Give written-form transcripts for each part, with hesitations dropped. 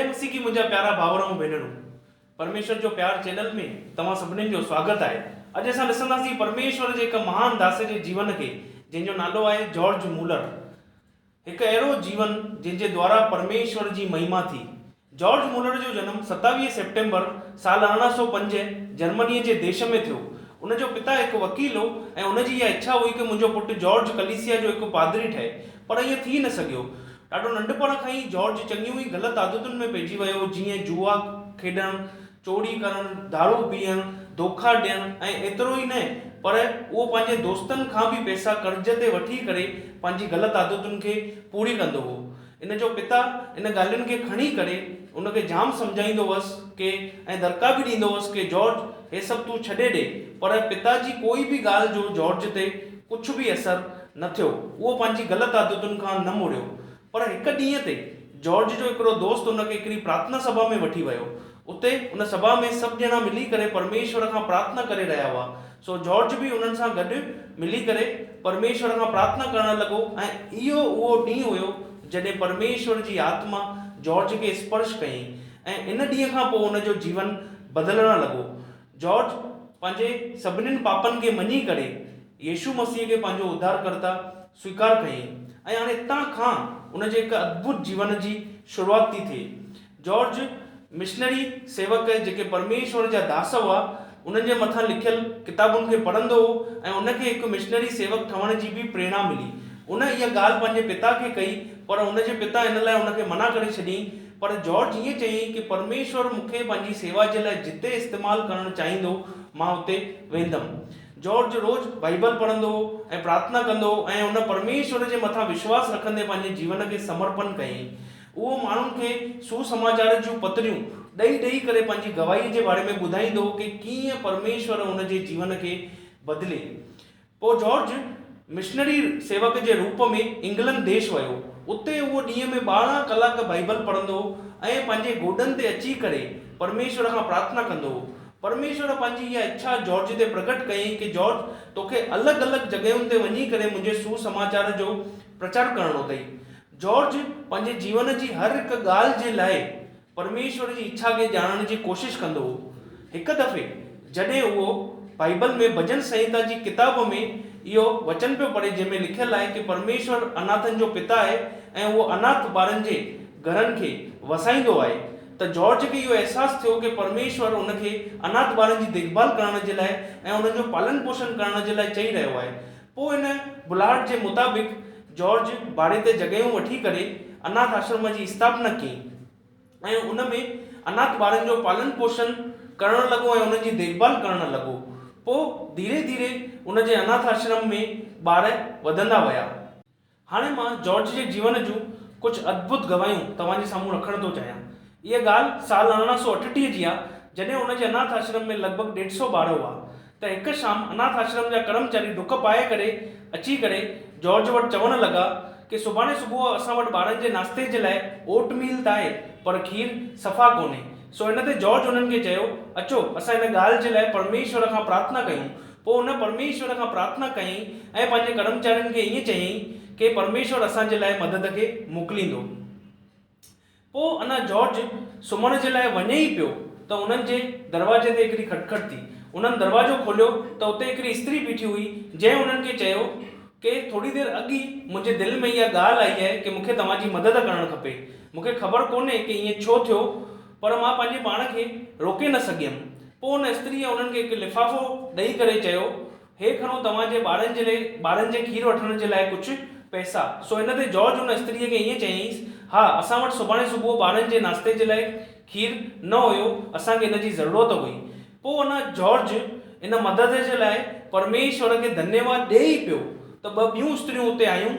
जय मसीह की मुंहिंजा प्यारा भाउर ऐं भेनरूं, परमेश्वर जो प्यार चैनल में तव्हां सभिनीनि जो स्वागत आहे। अॼु असां ॾिसंदासीं परमेश्वर जे हिकु महान दास जे जीवन खे, जंहिंजो नालो आहे जॉर्ज मूलर। हिकु अहिड़ो जीवन जंहिंजे द्वारा परमेश्वर जी महिमा थी। जॉर्ज मूलर जो जनम 27 सेप्टेम्बर साल 1805 जर्मनीअ जे देश में थियो। उनजो पिता हिकु वकील हो ऐं उनजी इहा इच्छा हुई कि मुंहिंजो पुटु जॉर्ज कलीसिया जो हिकु पादरी ठहे, पर ईअं थी न सघियो। ॾाढो नंढपण खां ई जॉर्ज चङियूं ई ग़लति आदतुनि में पइजी वियो, जीअं जुआ खेॾणु, चोरी करणु, दारू पीअणु, धोखा ॾियणु ऐं एतिरो ई न, पर उहो पंहिंजे दोस्तनि खां बि पैसा कर्ज़ ते वठी करे पंहिंजी ग़लति आदतुनि खे पूरी कंदो हो। इन जो पिता इन ॻाल्हियुनि खे खणी करे उनखे जाम सम्झाईंदो हुअसि के ऐं दरका बि ॾींदो हुअसि कि जॉर्ज हे सभु तूं छॾे ॾे, पर पिता जी कोई बि ॻाल्हि जो जॉर्ज ते कुझु बि असरु न थियो। उहो पंहिंजी ग़लति आदतुनि खां न मुड़ियो। पर हिकु ॾींहं ते जॉर्ज जो हिकिड़ो दोस्त उनखे हिकिड़ी प्रार्थना सभा में वठी वियो। उते उन सभा में सभु ॼणा मिली करे परमेश्वर खां प्रार्थना करे रहिया हुआ। सो जॉर्ज बि उन्हनि सां गॾु मिली करे परमेश्वर खां प्रार्थना करणु लॻो ऐं इहो उहो ॾींहुं हुयो जॾहिं परमेश्वर जी आत्मा जॉर्ज खे स्पर्श कयईं ऐं इन ॾींहं खां पोइ उनजो जीवन बदिलणु लॻो। जॉर्ज पंहिंजे सभिनीनि पापनि खे मञी करे यीशु मसीह खे पंहिंजो उद्धारकर्ता स्वीकार कयईं ऐं हाणे हितां खां उनजे हिकु अद्भुत जीवन जी शुरूआत थी थिए। जॉर्ज मिशनरी सेवक जेके परमेश्वर जा दास हुआ, उन्हनि जे मथां लिखियल किताबुनि खे पढ़ंदो हो ऐं उनखे हिकु मिशनरी सेवक ठहण जी बि प्रेरणा मिली। उन इहा ॻाल्हि पंहिंजे पिता खे कई, पर उनजे पिता इन लाइ उनखे मना करे छॾियईं। पर जॉर्ज ईअं चयईं कि परमेश्वर मूंखे पंहिंजी सेवा जे लाइ जिते इस्तेमालु करणु चाहींदो मां उते वेंदुमि। जॉर्ज रोज़ बाइबल पढ़ंदो हो ऐं प्रार्थना कंदो हो ऐं उन परमेश्वर जे मथां विश्वास रखंदे पंहिंजे जीवन खे समर्पण कयईं। उहो माण्हुनि खे सुसमाचार जूं पत्रियूं ॾेई करे पंहिंजी गवाही जे बारे में ॿुधाईंदो कि कीअं परमेश्वर उनजे जीवन खे बदिले। पोइ जॉर्ज मिशनरी सेवक जे रूप में इंग्लैंड देश वियो। उते उहो ॾींहं में 12 कलाक बाइबल पढ़ंदो ऐं पंहिंजे गोॾनि ते अची करे परमेश्वर खां प्रार्थना कंदो हो। परमेश्वर पंहिंजी इहा इच्छा जॉर्ज ते प्रकट कयईं कि जॉर्ज तोखे अलॻि अलॻि जॻहियुनि ते वञी करे मुंहिंजे सुसमाचार जो प्रचार करणो अथई। जॉर्ज पंहिंजे जीवन जी हर हिकु ॻाल्हि जे लाइ परमेश्वर जी इच्छा खे ॼाणण जी कोशिशि कंदो हो। हिकु दफ़े जॾहिं उहो बाइबल में भजन संहिता जी किताब में इहो वचन पियो पढ़े जंहिंमें लिखियलु आहे कि परमेश्वर अनाथनि जो पिता आहे ऐं उहो अनाथ ॿारनि जे घरनि खे वसाईंदो आहे, त जॉर्ज खे इहो अहसासु थियो कि परमेश्वर उनखे अनाथ ॿारनि जी देखभाल करण जे लाइ ऐं उन्हनि जो पालन पोषण करण जे लाइ चई रहियो आहे। पोइ इन बुलाहट जे मुताबिक़ जॉर्ज भाड़े ते जॻहियूं वठी करे अनाथ आश्रम जी स्थापना कई ऐं उन में अनाथ ॿारनि जो पालन पोषण करणु लॻो ऐं उन्हनि जी देखभाल करणु लॻो। पोइ धीरे धीरे उनजे अनाथ आश्रम में ॿार वधंदा विया। हाणे मां जॉर्ज जे जीवन जूं कुझु अद्भुत गवाहियूं तव्हांजे साम्हूं रखण थो चाहियां। इहा ॻाल्हि साल 1938 जी आहे, जॾहिं उनजे अनाथ आश्रम में लॻभॻि 150 ॿार हुआ। त हिकु शाम अनाथ आश्रम जा कर्मचारी डुक पाए करे अची करे जॉर्ज वटि चवणु लॻा कि सुभाणे सुबुह असां वटि ॿारनि जे नाश्ते जे लाइ ओटमील त आहे, पर खीर सफ़ा कोन्हे। सो इन ते जॉर्ज उन्हनि खे चयो, अचो असां हिन ॻाल्हि जे लाइ परमेश्वर खां प्रार्थना कयूं। पोइ उन परमेश्वर खां प्रार्थना कयईं ऐं पंहिंजे कर्मचारियुनि खे ईअं चयईं कि परमेश्वर असांजे लाइ मदद खे मोकिलींदो। पोइ अञा जॉर्ज सुम्हण जे लाइ वञे ई पियो त उन्हनि जे दरवाजे ते हिकिड़ी खटखट थी। उन्हनि दरवाजो खोलियो त उते हिकिड़ी स्त्री बीठी हुई, जंहिं उन्हनि खे चयो कि थोरी देरि अॻु ई मुंहिंजे दिलि में इहा ॻाल्हि आई आहे कि मूंखे तव्हांजी मदद करणु खपे। मूंखे ख़बर कोन्हे कि ईअं छो थियो, पर मां पंहिंजे पाण खे रोके न सघियमि। पोइ उन स्त्रीअ उन्हनि खे हिकु लिफ़ाफ़ो ॾेई करे चयो, हे खणो तव्हांजे ॿारनि जे खीर वठण जे लाइ कुझु पैसा। सो इन ते जॉर्ज उन स्त्रीअ खे ईअं चयईंसि, हा असां वटि सुभाणे सुबुह ॿारनि जे नाश्ते जे लाइ खीर न हुयो, असांखे इन जी ज़रूरत हुई। पोइ अञा जॉर्ज इन मदद जे लाइ परमेश्वर खे धन्यवाद ॾेई पियो त 2 ॿियूं स्त्रियूं उते आयूं।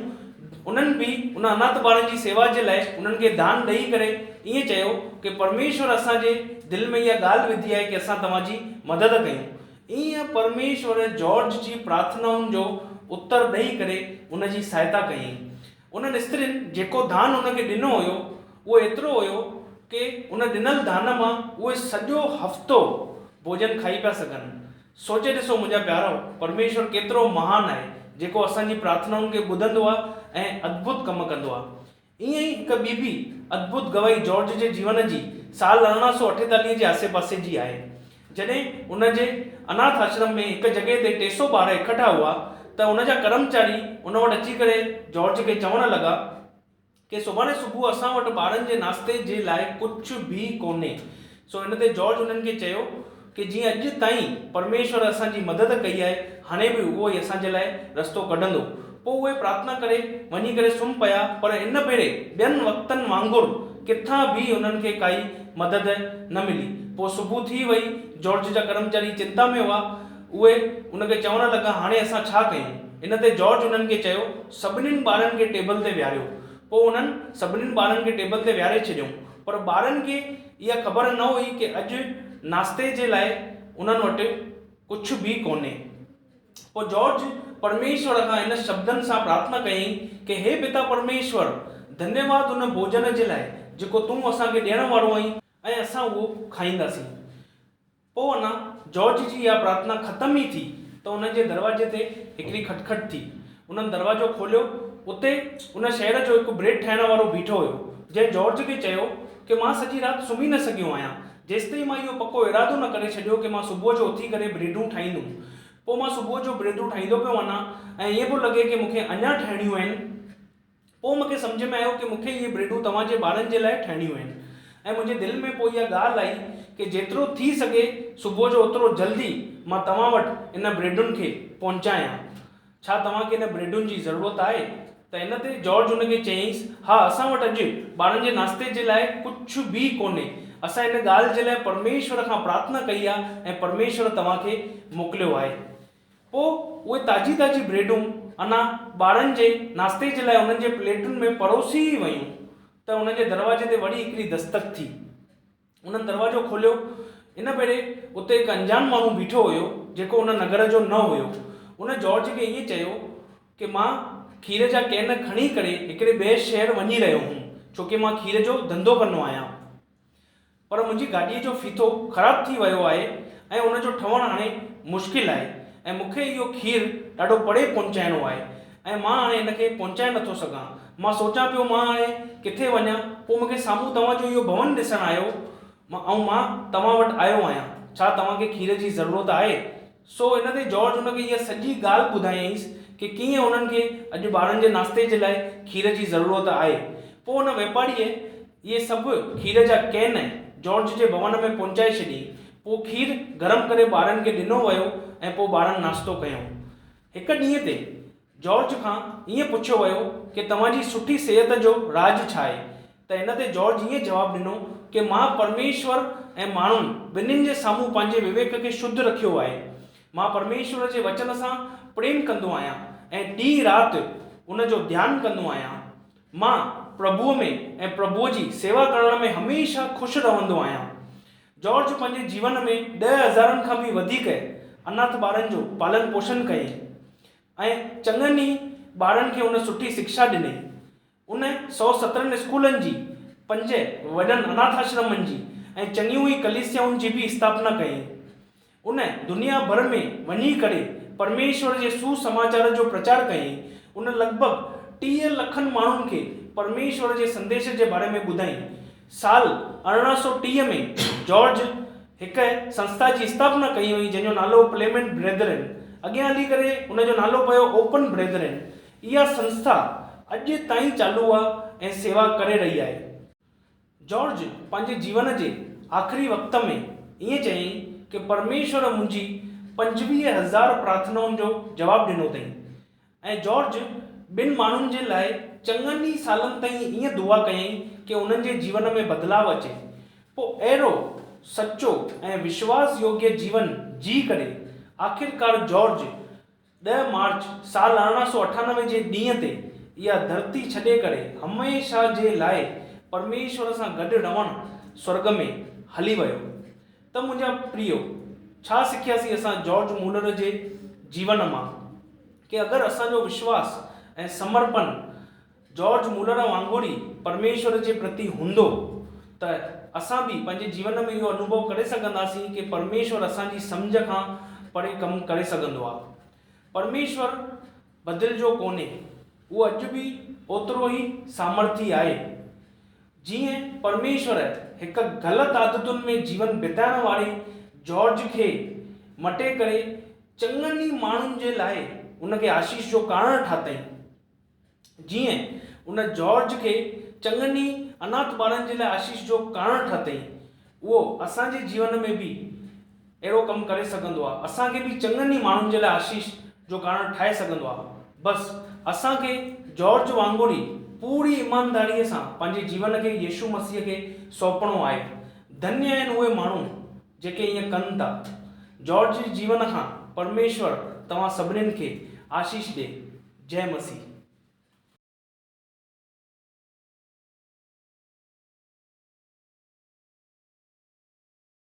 उन्हनि बि उन अनाथ ॿारनि जी सेवा जे लाइ उन्हनि खे दान ॾेई करे ईअं चयो कि परमेश्वर असांजे दिलि में इहा ॻाल्हि विधी आहे कि असां तव्हांजी मदद कयूं। ईअं परमेश्वर जॉर्ज जी प्रार्थनाउनि जो उत्तर ॾेई करे उनजी सहायता कयईं। उन्हनि स्त्रियुनि जेको दान उनखे ॾिनो हुयो उहो एतिरो हुयो कि उन ॾिनल दान मां उहे सॼो हफ़्तो भोजन खाई पिया सघनि। सोचे ॾिसो मुंहिंजा प्यारो, परमेश्वर केतिरो महान आहे जेको असांजी प्रार्थनाउनि खे ॿुधंदो आहे ऐं अद्भुत कमु कंदो आहे। ईअं ई हिकु ॿी बि अद्भुत गवाही जॉर्ज जे जीवन जी साल 1948 जे आसे पासे जी आहे। जॾहिं उन जे अनाथ आश्रम में हिकु जॻह ते 300 ॿार इकट्ठा हुआ त उन जा कर्मचारी उन वटि अची करे जॉर्ज खे चवणु लॻा कि सुभाणे सुबुह असां वटि ॿारनि जे नाश्ते जे लाइ कुझु बि कोन्हे। सो हिन ते जॉर्ज उन्हनि खे चयो कि जीअं अॼु ताईं परमेश्वर असांजी मदद कई आहे, हाणे बि उहो ई असांजे लाइ रस्तो कढंदो। पोइ उहे प्रार्थना करे वञी करे सुम्ही पिया, पर इन भेरे ॿियनि वक़्तनि वांगुरु किथां बि उन्हनि खे काई मदद न मिली। पोइ सुबुह थी वई, जॉर्ज जा कर्मचारी चिंता में हुआ। उहे उनखे चवणु लॻा हाणे असां छा कयूं। इन ते जॉर्ज उन्हनि खे चयो सभिनीनि ॿारनि खे टेबल ते विहारियो। पोइ उन्हनि सभिनीनि ॿारनि खे टेबल ते विहारे छॾियऊं, पर ॿारनि खे इहा ख़बर न हुई कि अॼु नाश्ते जे लाइ उन्हनि वटि कुझु बि कोन्हे। पोइ जॉर्ज परमेश्वर खां इन शब्दनि सां प्रार्थना कयईं कि हे पिता परमेश्वर, धन्यवाद उन भोजन जे लाइ जेको तूं असांखे ॾियण वारो आहीं ऐं असां उहो खाईंदासीं। पोइ अञा जॉर्ज जी इहा प्रार्थना ख़तम ई थी त उन जे दरवाजे ते हिकिड़ी खटखट थी। उन्हनि दरवाजो खोलियो। उते उन शहर जो हिकु ब्रेड ठाहिण वारो बीठो हुयो, जंहिं जॉर्ज खे चयो कि मां सॼी राति सुम्ही न सघियो आहियां, जेसिताईं मां इहो पको इरादो न करे छॾियो कि मां सुबुह जो उथी करे ब्रेडूं ठाहींदुमि। पोइ मां सुबुह जो ब्रेडूं ठाहींदो पियो वञा ऐं ईअं पियो लॻे कि मूंखे अञा ठाहिणियूं आहिनि। पोइ मूंखे सम्झ में आयो कि मूंखे इहे ब्रेडूं तव्हांजे ॿारनि जे लाइ ठाहिणियूं आहिनि। ऐं मुंहिंजे दिलि में पोइ इहा ॻाल्हि आई कि जेतिरो थी सघे सुबुह जो ओतिरो जल्दी मां तव्हां वटि इन ब्रेडुनि खे पहुचायां। छा तव्हांखे इन ब्रेडुनि जी ज़रूरत आहे? त इन ते जॉर्ज हुनखे चयईंसि, हा, असां वटि अॼु ॿारनि जे नाश्ते जे लाइ कुझु बि कोन्हे। असां इन ॻाल्हि जे लाइ परमेश्वर खां प्रार्थना कई आहे ऐं परमेश्वर तव्हांखे मोकिलियो आहे। पोइ उहे ताज़ी ताज़ी ब्रेडूं अञा ॿारनि जे नाश्ते जे लाइ उन्हनि जे प्लेटुनि में परोसी वयूं त उन जे दरवाजे ते वरी हिकिड़ी दस्तक थी। उन्हनि दरवाजो खोलियो। इन भेरे उते हिकु अंजान माण्हू बीठो हुयो जेको उन नगर जो न हुयो। उन जॉर्ज खे ईअं चयो कि मां खीर जा कैन खणी करे हिकिड़े ॿिए शहर वञी रहियो हुउमि, छोकी मां खीर जो धंधो कंदो आहियां, पर मुंहिंजी गाॾीअ जो फीथो ख़राबु थी वियो आहे ऐं उनजो ठहणु हाणे मुश्किल आहे ऐं मूंखे इहो खीर ॾाढो परे पहुचाइणो आहे ऐं मां हाणे हिनखे पहुचाए नथो सघां। मां सोचां पियो मां हाणे किथे वञा। पोइ मूंखे साम्हूं तव्हांजो इहो भवन ॾिसणु आयो ऐं मां तव्हां वटि आयो आहियां। छा तव्हांखे खीर जी ज़रूरत आहे? सो इन ते जॉर्ज हुनखे इहा सॼी ॻाल्हि ॿुधायईंसि कि कीअं उन्हनि खे अॼु ॿारनि जे नाश्ते जे लाइ खीर जी ज़रूरत आहे। पोइ हुन वापारीअ इहे सभु खीर जा कैन जॉर्ज जे भवन में पहुचाए छॾी। पोइ खीर गरम करे ॿारनि खे ॾिनो वियो ऐं पोइ ॿारनि नाश्तो कयूं। हिकु ॾींहं ते जॉर्ज खां ईअं पुछियो वियो कि तव्हांजी सुठी सिहत जो राज छा आहे? त इन ते जॉर्ज ईअं जवाबु ॾिनो कि मां परमेश्वर ऐं माण्हुनि ॿिन्हिनि जे साम्हूं पंहिंजे विवेक खे शुद्ध रखियो आहे। मां परमेश्वर जे वचन सां प्रेम कंदो आहियां ऐं ॾींहुं राति उन जो ध्यानु कंदो आहियां। मां प्रभुअ में ऐं प्रभुअ जी सेवा करण में हमेशह ख़ुशि रहंदो आहियां। जॉर्ज पंहिंजे जीवन में 10,000 खां बि वधीक अनाथ ॿारनि जो पालन पोषण कयईं ऐं चङनि ई ॿारनि खे उन सुठी शिक्षा ॾिनई। उन 117 स्कूलनि जी, 5 वॾनि अनाथ आश्रमनि जी ऐं चङियूं ई कलीसियाउनि जी बि स्थापना कयईं। उन दुनिया भर में वञी करे परमेश्वर जे सुसमाचार जो प्रचार कयईं। उन लॻभॻि 30 लखनि माण्हुनि खे परमेश्वर जे संदेश जे बारे में ॿुधाई। साल 1930 में जॉर्ज हिकु संस्था जी स्थापना कई हुई जंहिंजो नालो प्लेमेंट ब्रेदरन। अॻियां हली करे उनजो नालो पियो ओपन ब्रेदरन। इहा संस्था अॼु ताईं चालू आहे ऐं सेवा करे रही आहे। जॉर्ज पंहिंजे जीवन जे आख़िरी वक़्त में ईअं चयईं कि परमेश्वर मुंहिंजी 25,000 प्रार्थनाउनि जो जवाबु ॾिनो अथई ऐं जॉर्ज ॿिनि माण्हुनि जे लाइ चङनि ई सालनि ताईं ईअं दुआ कयईं कि उन्हनि जे जीवन में बदिलाव अचे। पोइ अहिड़ो सचो ऐं विश्वास योग्य जीवन जी करे आख़िरकार जॉर्ज 10 मार्च साल 1998 जे ॾींहं ते इहा धरती छॾे करे हमेशह जे लाइ परमेश्वर सां गॾु रहणु स्वर्ग में हली वियो। त मुंहिंजा प्रियो, छा सिखियासीं असां जॉर्ज मूलर जे जीवन मां? कि अगरि असांजो विश्वास ऐं समर्पण जॉर्ज मूलर वांगुरु ई परमेश्वर जे प्रति हूंदो त असां बि पंहिंजे जीवन में इहो अनुभव करे सघंदासीं कि परमेश्वर असांजी सम्झ खां परे कमु करे सघंदो आहे। परमेश्वर बदिलजो कोन्हे। उहो अॼु बि ओतिरो ई सामर्थ्य आहे। जीअं परमेश्वर हिकु ग़लति आदतुनि में जीवन बिताइण वारे जॉर्ज खे मटे करे चङनि ई माण्हुनि जे लाइ उनखे आशीष जो कारण ठातई, जीअं उन जॉर्ज खे चङनि ई अनाथ ॿारनि जे लाइ आशीष जो कारण ठातई, उहो असांजे जीवन में बि अहिड़ो कमु करे सघंदो आहे। असांखे बि चङनि ई माण्हुनि जे लाइ आशीष जो कारण ठाहे सघंदो आहे। बसि असांखे जॉर्ज वांगुरु ई पूरी ईमानदारीअ सां पंहिंजे जीवन खे यीशु मसीह खे सौंपणो आहे। धन्य आहिनि उहे माण्हू जेके ईअं कनि था। जॉर्ज जे जीवन खां परमेश्वर तव्हां सभिनीनि खे आशीष ॾे। जय मसीह।